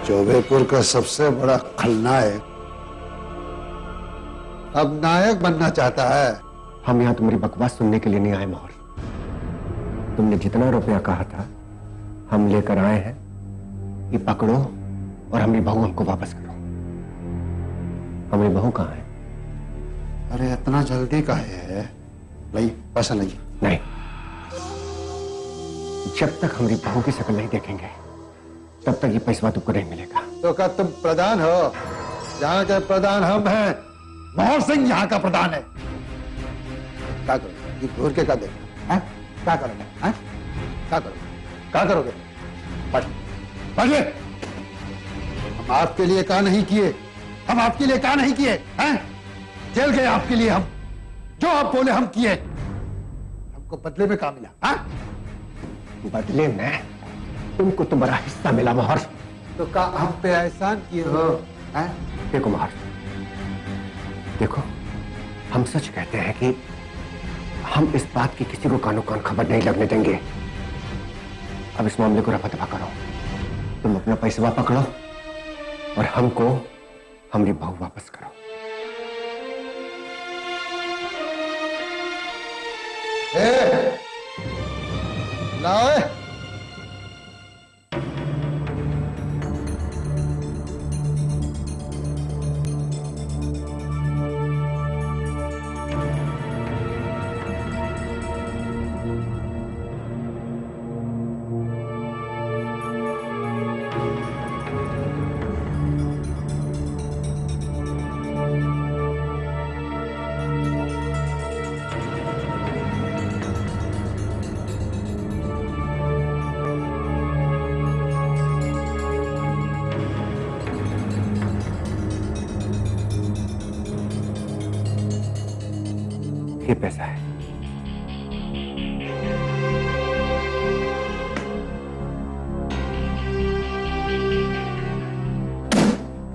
चौबेपुर का सबसे बड़ा खलनायक अब नायक बनना चाहता है। हम यहाँ तुम्हारी बकवास सुनने के लिए नहीं आए मोहर। तुमने जितना रुपया कहा था हम लेकर आए हैं। ये पकड़ो और हमारी बहू हमको वापस करो। हमारी बहू कहाँ है? अरे इतना जल्दी काहे है? लई पैसा लई। नहीं, जब तक हमारी बहू की शक्ल नहीं देखेंगे तब तक ये पैसा तुमको नहीं मिलेगा। तो क्या तुम प्रधान हो? यहाँ के प्रधान हम हैं। मोहर सिंह यहाँ का प्रधान है। क्या करोगे? ये घूर के क्या देखो? क्या करोगे? क्या करोगे? क्या करोगे? पढ़िए। हम आपके लिए क्या नहीं किए? हम आपके लिए क्या नहीं किए? हैं? जेल गए आपके लिए हम। जो आप बोले हम किए। हमको बदले में क्या मिला? बदले में तुमको तो बड़ा हिस्सा मिला मोहर। तो क्या हम पे एहसान किए हो? देखो मोहर, देखो हम सच कहते हैं कि हम इस बात की किसी को कानो कान खबर नहीं लगने देंगे। अब इस मामले को रफा दफा करो। तुम अपना पैसा पकड़ो और हमको हमारी बहू वापस करो। लाओ। ये पैसा है।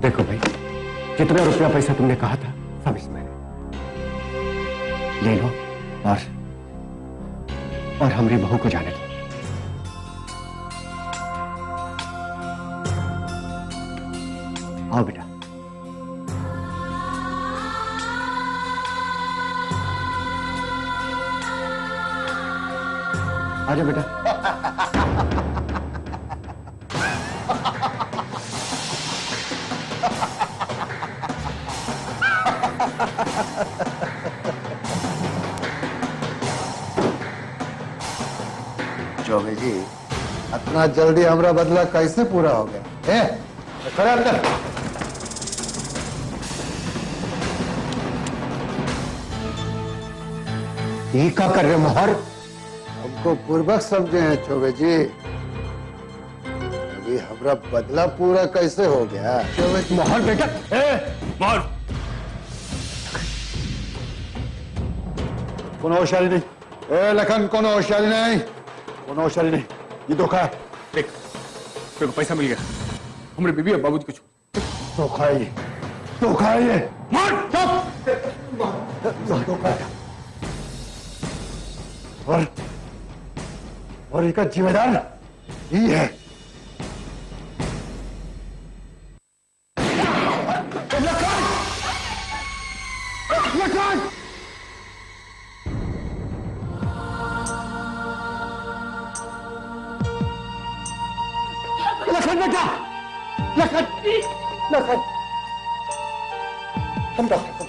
देखो भाई, जितना रुपया पैसा तुमने कहा था सब इसमें ले लो और हमारी बहू को जाने दो। आओ बेटा। आजा बेटा। चौबे जी, इतना जल्दी हमारा बदला कैसे पूरा हो गया? खड़े अंदर। ये क्या कर रहे हो मोहर? हमको पूर्वक समझे हैं चौबे जी। अभी हमारा बदला पूरा कैसे हो गया? चौबे जी। मोहर बेटा। मोहर, कोनो होशियारी नहीं। लखन, कोनो होशियारी नहीं। कोनो होशियारी नहीं। ये धोखा है। देख तेरे को पैसा मिल गया। हमारे बीबी और बाबूजी को धोखा है ये। धोखा है ये। मार। धोखा है। और इसका जिम्मेदार ये है। लखन बेटा, लखन, लखन, हम डॉक्टर को।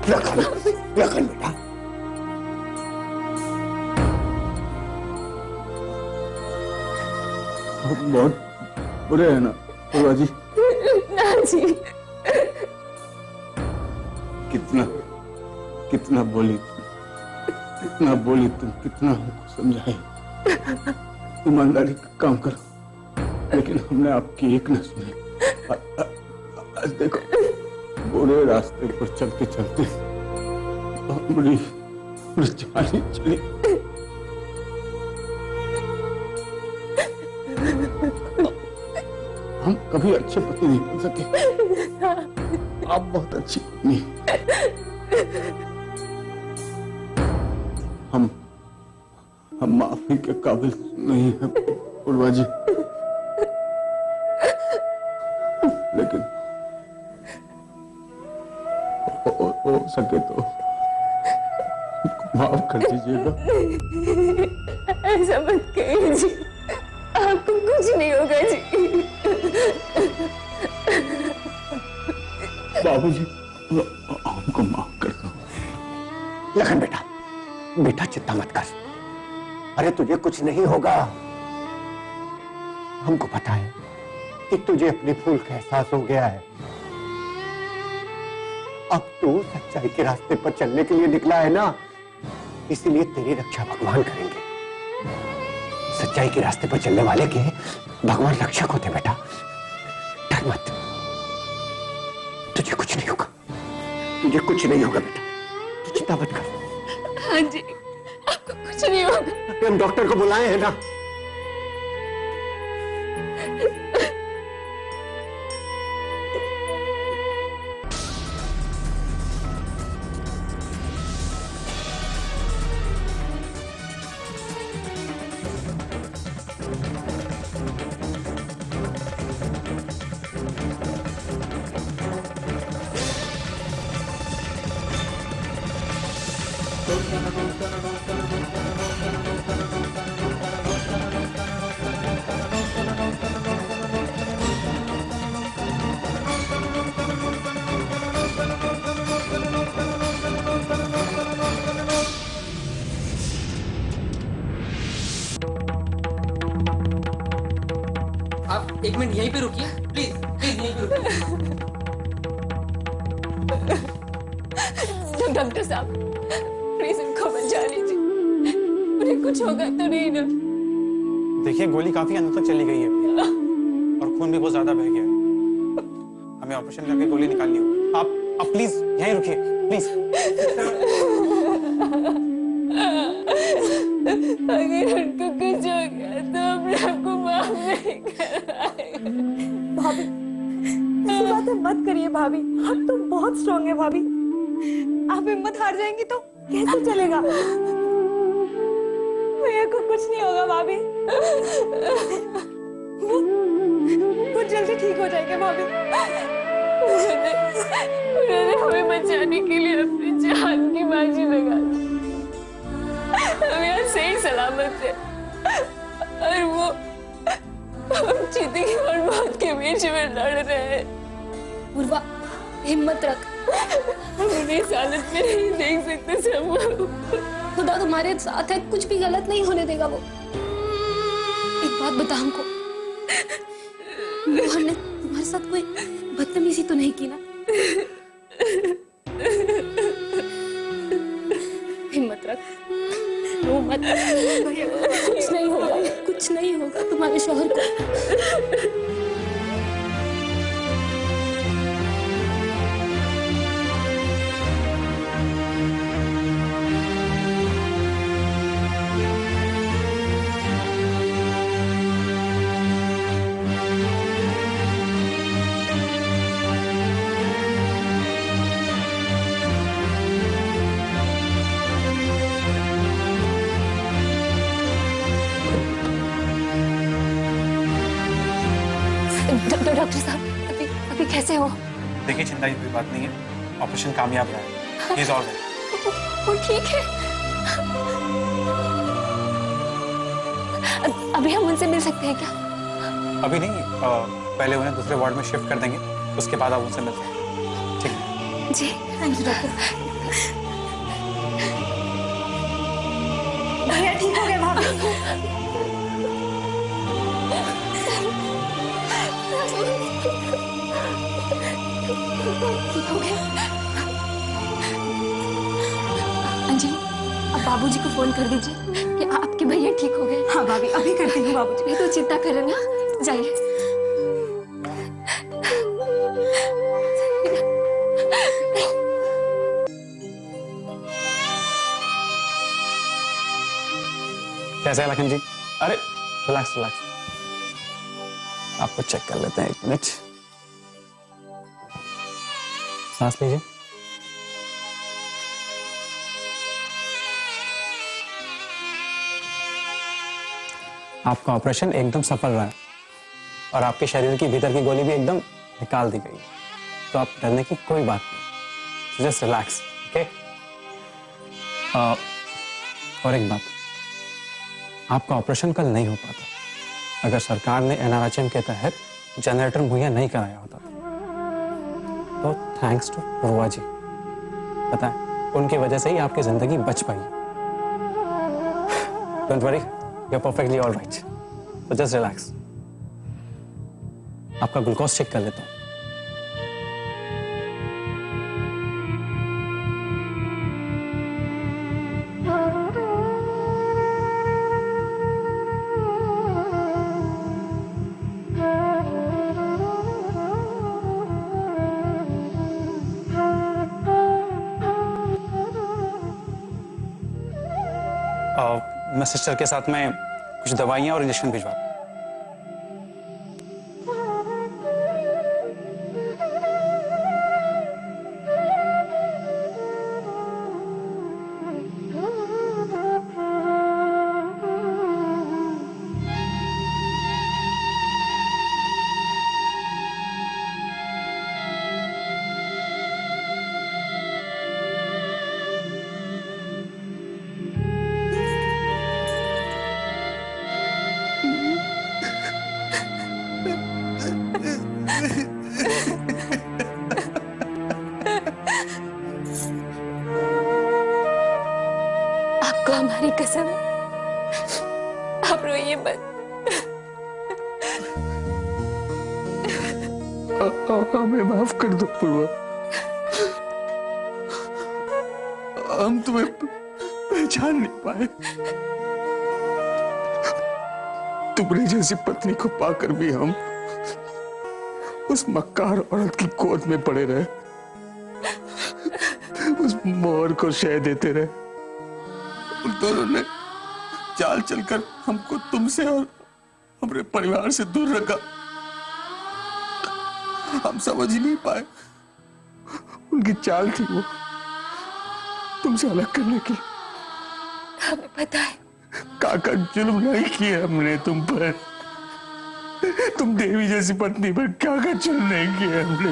लखन, लखन बेटा, बहुत बुरे है ना बुआ जी? ना जी। कितना कितना बोली तुम, कितना हमको समझाए। ईमानदारी का काम करो, लेकिन हमने आपकी एक न सुनी। आज देखो बुरे रास्ते पर चलते चलते बड़ी जान चली। हम कभी अच्छे पति नहीं बन सके। आप बहुत अच्छी पत्नी। हम माफी के काबिल नहीं है पूर्वा जी, लेकिन हो सके तो माफ कर दीजिएगा। ऐसा मत कहिए जी, आपको कुछ नहीं होगा जी। बाबूजी, हमको माफ कर दो। लखन बेटा, बेटा चिंता मत कर। अरे तुझे कुछ नहीं होगा। हमको पता है कि तुझे अपनी भूल का एहसास हो गया है। अब तू सच्चाई के रास्ते पर चलने के लिए निकला है ना, इसीलिए तेरी रक्षा भगवान करेंगे। सच्चाई के रास्ते पर चलने वाले के भगवान रक्षक होते बेटा। डर मत, तुझे कुछ नहीं होगा, तुझे कुछ नहीं होगा बेटा, तू चिंता मत कर। हाँ जी, आपको कुछ नहीं होगा। हम डॉक्टर को बुलाए हैं ना। आप 1 मिनट यहीं पे रुकिए, प्लीज प्लीज यहीं पे रुकिए। डॉक्टर साहब, प्लीज इनको बचा लीजिए, उन्हें कुछ होगा तो नहीं ना? देखिए, गोली काफी अंदर तक चली गई है और खून भी बहुत ज्यादा बह गया है। हमें ऑपरेशन करके गोली निकालनी होगी। आप प्लीज यहीं रुकिए, प्लीज। अगर उनको कुछ हो गया तो हम आपको माफ नहीं कराएंगे। भाभी, ऐसी बातें मत करिए भाभी, आप तो बहुत स्ट्रांग है भाभी। आप हिम्मत हार जाएंगी तो कैसे चलेगा? भैया को कुछ नहीं होगा भाभी, वो जल्दी ठीक हो जाएंगे भाभी। उन्होंने हमें बचाने के लिए अपनी जान की बाजी लगा दी। हम यहाँ सही सलामत है और वो जिंदगी और मौत के बीच में लड़ रहे हैं। पूर्वा, हिम्मत रख, हम उन्हें इस हालत में नहीं देख सकते सब। खुदा तुम्हारे साथ है, कुछ भी गलत नहीं होने देगा वो। एक बात बता हमको, मोहन ने तुम्हारे साथ कोई बदतमीजी तो नहीं की ना? हिम्मत रख, रो मत, कुछ नहीं होगा, कुछ नहीं होगा तुम्हारे शौहर को। डॉक्टर साहब, अभी कैसे हो? देखिए, चिंता की कोई बात नहीं है, ऑपरेशन कामयाब रहा है। He is all right. वो ठीक है? अभी हम उनसे मिल सकते हैं क्या? अभी नहीं, पहले उन्हें दूसरे वार्ड में शिफ्ट कर देंगे, उसके बाद आप उनसे मिल सकते हैं। ठीक है जी, थैंक यू डॉक्टर। भैया ठीक हो गए भाभी? ठीक हो गए? अंजलि, अब बाबूजी को फोन कर दीजिए कि आपके भैया ठीक हो गए। हाँ भाभी, अभी करती हूँ बाबूजी। नहीं तो चिंता करें ना, जाइए। कैसे है लखन जी? अरे रिलैक्स रिलैक्स, आपको चेक कर लेते हैं, 1 मिनट। सांस लीजिए। आपका ऑपरेशन एकदम सफल रहा है और आपके शरीर की भीतर की गोली भी एकदम निकाल दी गई, तो आप डरने की कोई बात नहीं, जस्ट रिलैक्स, ओके? और एक बात, आपका ऑपरेशन कल नहीं हो पाता अगर सरकार ने NRHM के तहत जनरेटर मुहैया नहीं कराया होता। तो थैंक्स टू रुआ जी, पता है उनकी वजह से ही आपकी जिंदगी बच पाई। Don't worry, you are perfectly all right, तो जस्ट रिलैक्स। आपका ग्लूकोज चेक कर लेता हूँ। मैं सिस्टर के साथ में कुछ दवाइयाँ और इंजेक्शन भिजवा दूँ। आपको हमारी कसम, आप रोइए मत। हमें माफ कर दो पूर्वा, हम तुम्हें पहचान नहीं पाए। तुम्हारी जैसी पत्नी को पाकर भी हम उस मक्कार औरत की गोद में पड़े रहे, उस मोहर को शह देते रहे। उन दोनों ने चाल चलकर हमको तुमसे और हमारे परिवार से दूर रखा। हम समझ ही नहीं पाए उनकी चाल थी वो तुमसे अलग करने की। हमें पता है काका, जुल्म नहीं किया हमने तुम पर। तुम देवी जैसी पत्नी पर काका जुल्म नहीं किया हमने।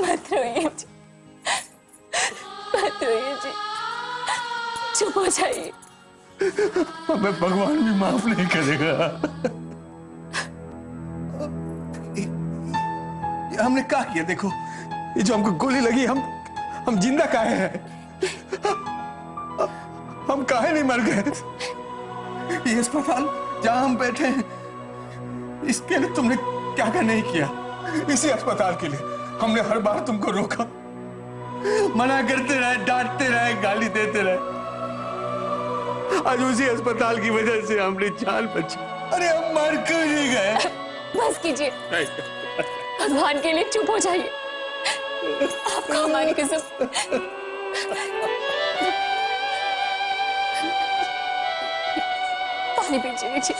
मत रोइए जी, मत रोइए जी, चुप हो जाइए। हमें भगवान भी माफ नहीं करेगा। ये हमने क्या किया? देखो, ये जो हमको गोली लगी, हम जिंदा काहे हैं? हम काहे नहीं मर गए? ये अस्पताल जहां हम बैठे हैं, इसके लिए तुमने क्या क्या नहीं किया? इसी अस्पताल के लिए हमने हर बार तुमको रोका, मना करते रहे, डांटते रहे, गाली देते रहे। आज उसी अस्पताल की वजह से हमने जान बची। अरे हम मर क्यों नहीं गए? बस कीजिए, भगवान के लिए चुप हो जाइए। आपको हमारी कसम। पानी पीजिए जी।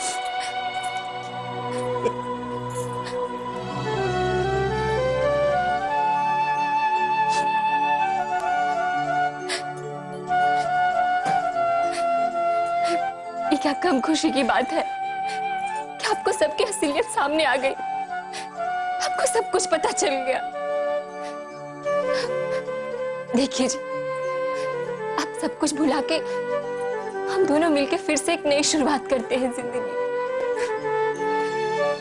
ये क्या कम खुशी की बात है कि आपको सबकी असलियत सामने आ गई, आपको सब कुछ पता चल गया। देखिए जी, आप सब कुछ भुला के हम दोनों मिलके फिर से एक नई शुरुआत करते हैं जिंदगी।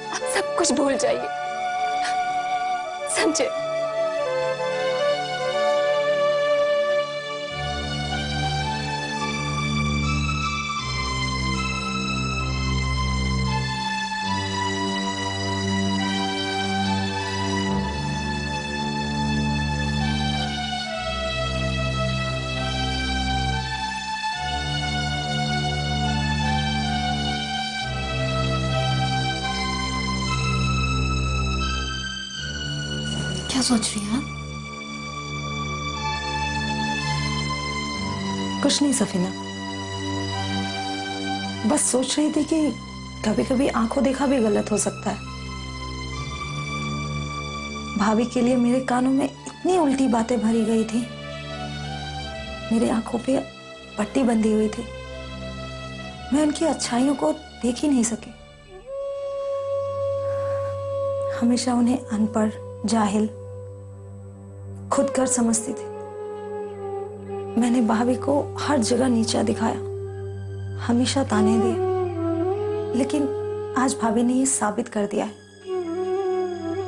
आप सब कुछ भूल जाइए, समझे? क्या सोच रही हैं आप? कुछ नहीं सफीना, बस सोच रही थी कि कभी कभी आंखों देखा भी गलत हो सकता है। भाभी के लिए मेरे कानों में इतनी उल्टी बातें भरी गई थी, मेरी आंखों पे पट्टी बंधी हुई थी, मैं उनकी अच्छाइयों को देख ही नहीं सकी। हमेशा उन्हें अनपढ़, जाहिल, खुदगर समझती थी। मैंने भाभी को हर जगह नीचा दिखाया, हमेशा ताने दिए, लेकिन आज भाभी ने ये साबित कर दिया है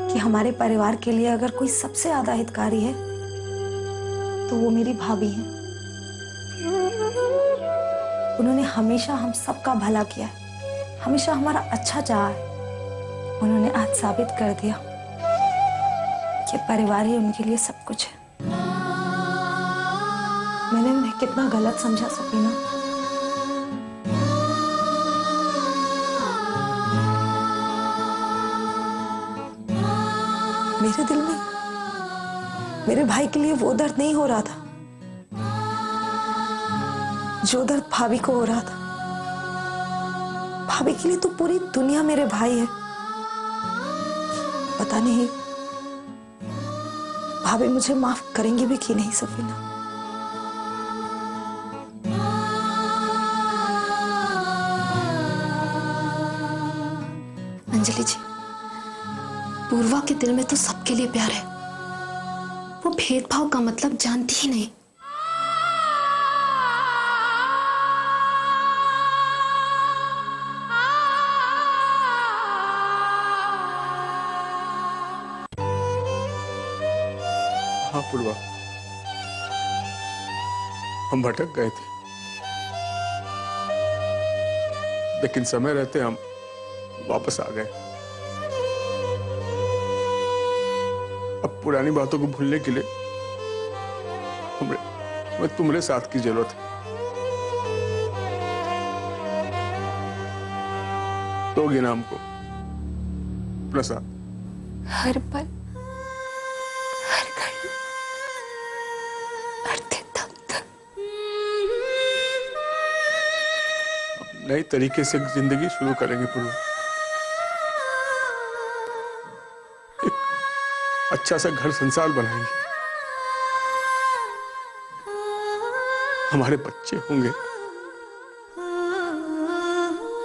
कि हमारे परिवार के लिए अगर कोई सबसे ज्यादा हितकारी है तो वो मेरी भाभी है। उन्होंने हमेशा हम सबका भला किया है, हमेशा हमारा अच्छा चाहा है। उन्होंने आज साबित कर दिया कि परिवार ही उनके लिए सब कुछ है। मैंने उन्हें कितना गलत समझा सकीना। मेरे दिल में मेरे भाई के लिए वो दर्द नहीं हो रहा था जो दर्द भाभी को हो रहा था। भाभी के लिए तो पूरी दुनिया मेरे भाई है। पता नहीं भाभी मुझे माफ करेंगी भी कि नहीं सफीना। अंजलि जी, पूर्वा के दिल में तो सबके लिए प्यार है। वो भेदभाव का मतलब जानती ही नहीं। हाँ पूर्वा, हम भटक गए थे, लेकिन समय रहते हम वापस आ गए। अब पुरानी बातों को भूलने के लिए हमें तुम्हारे साथ की जरूरत है। दोगे ना हमको प्रसाद? हर पल, हर घड़ी, हर दिन तक। नए तरीके से जिंदगी शुरू करेंगे पूर्वा। अच्छा सा घर संसार बनाएंगे, हमारे बच्चे होंगे,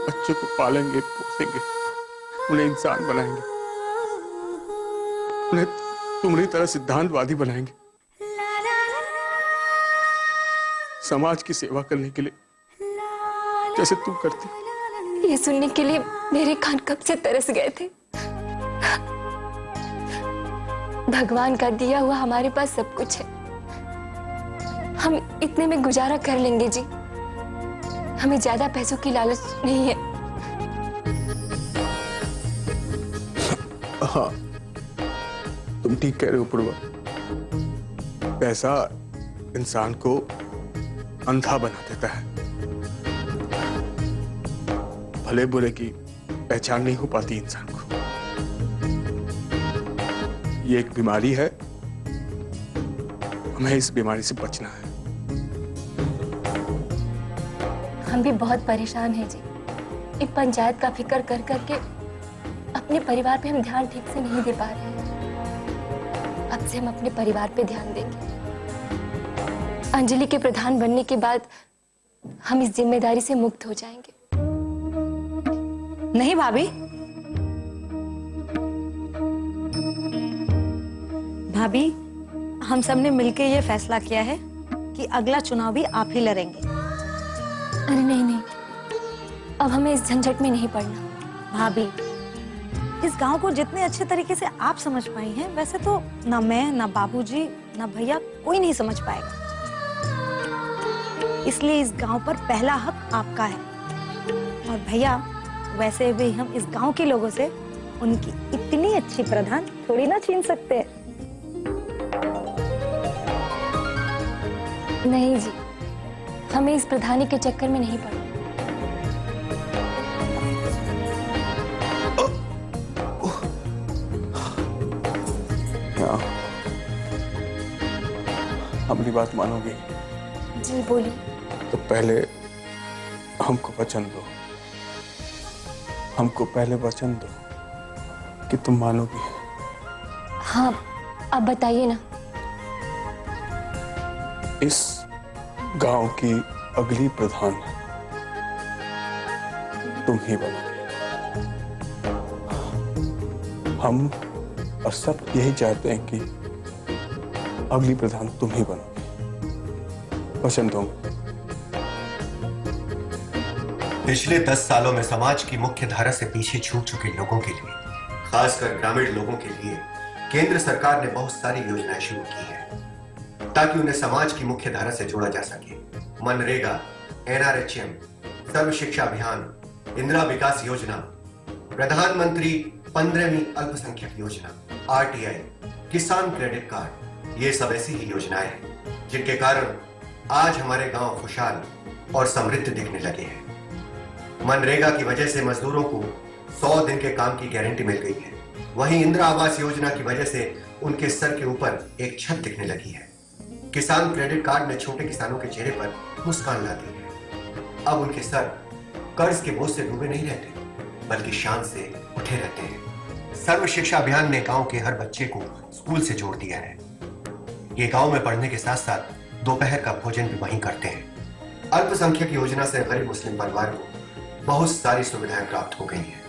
बच्चों को पालेंगे, पोसेंगे, उन्हें इंसान बनाएंगे, उन्हें तुम्हारी तरह सिद्धांतवादी बनाएंगे, समाज की सेवा करने के लिए जैसे तुम करती हो। ये सुनने के लिए मेरे कान कब से तरस गए थे। भगवान का दिया हुआ हमारे पास सब कुछ है, हम इतने में गुजारा कर लेंगे जी। हमें ज्यादा पैसों की लालच नहीं है। हाँ, तुम ठीक कह रहे हो पूर्वा। पैसा इंसान को अंधा बना देता है, भले बुरे की पहचान नहीं हो पाती इंसान को। ये एक बीमारी है, हमें इस बीमारी से बचना है। हम भी बहुत परेशान हैं जी। एक पंचायत का फिक्र कर करके अपने परिवार पे हम ध्यान ठीक से नहीं दे पा रहे हैं। अब से हम अपने परिवार पे ध्यान देंगे। अंजलि के प्रधान बनने के बाद हम इस जिम्मेदारी से मुक्त हो जाएंगे। नहीं भाभी, भाभी हम सब ने मिलकर ये फैसला किया है कि अगला चुनाव भी आप ही लड़ेंगे। अरे नहीं नहीं, अब हमें इस झंझट में नहीं पड़ना। भाभी, इस गांव को जितने अच्छे तरीके से आप समझ पाई हैं, वैसे तो ना मैं, ना बाबूजी, ना भैया कोई नहीं समझ पाएगा। इसलिए इस गांव पर पहला हक आपका है। और भैया, वैसे भी हम इस गांव के लोगों से उनकी इतनी अच्छी प्रधान थोड़ी ना छीन सकते हैं। नहीं जी, हमें इस प्रधानी के चक्कर में नहीं पड़ना। हमारी बात मानोगे? जी बोलिए। तो पहले हमको वचन दो हमको पहले वचन दो कि तुम मानोगी। हाँ, आप बताइए ना। इस गांव की अगली प्रधान तुम ही बनोगे। हम और सब यही चाहते हैं कि अगली प्रधान तुम ही बनोगे। वचन दो। पिछले 10 सालों में समाज की मुख्य धारा से पीछे छूट चुके लोगों के लिए, खासकर ग्रामीण लोगों के लिए केंद्र सरकार ने बहुत सारी योजनाएं शुरू की हैं ताकि उन्हें समाज की मुख्य धारा से जोड़ा जा सके। मनरेगा, एनआरएचएम, सर्व शिक्षा अभियान, इंदिरा विकास योजना, प्रधानमंत्री 15वीं अल्पसंख्यक योजना, आरटीआई, किसान क्रेडिट कार्ड, ये सब ऐसी ही योजनाएं हैं जिनके कारण आज हमारे गांव खुशहाल और समृद्ध दिखने लगे हैं। मनरेगा की वजह से मजदूरों को 100 दिन के काम की गारंटी मिल गई है। वहीं इंदिरा आवास योजना की वजह से उनके सर के ऊपर एक छत दिखने लगी है। किसान क्रेडिट कार्ड ने छोटे किसानों के चेहरे पर मुस्कान ला दी है। अब उनके सर कर्ज के बोझ से डूबे नहीं रहते बल्कि शान से उठे रहते हैं। सर्व शिक्षा अभियान ने गांव के हर बच्चे को स्कूल से जोड़ दिया है। ये गांव में पढ़ने के साथ साथ दोपहर का भोजन भी वहीं करते हैं। अल्पसंख्यक योजना से गरीब मुस्लिम परिवार को बहुत सारी सुविधाएं प्राप्त हो गई हैं।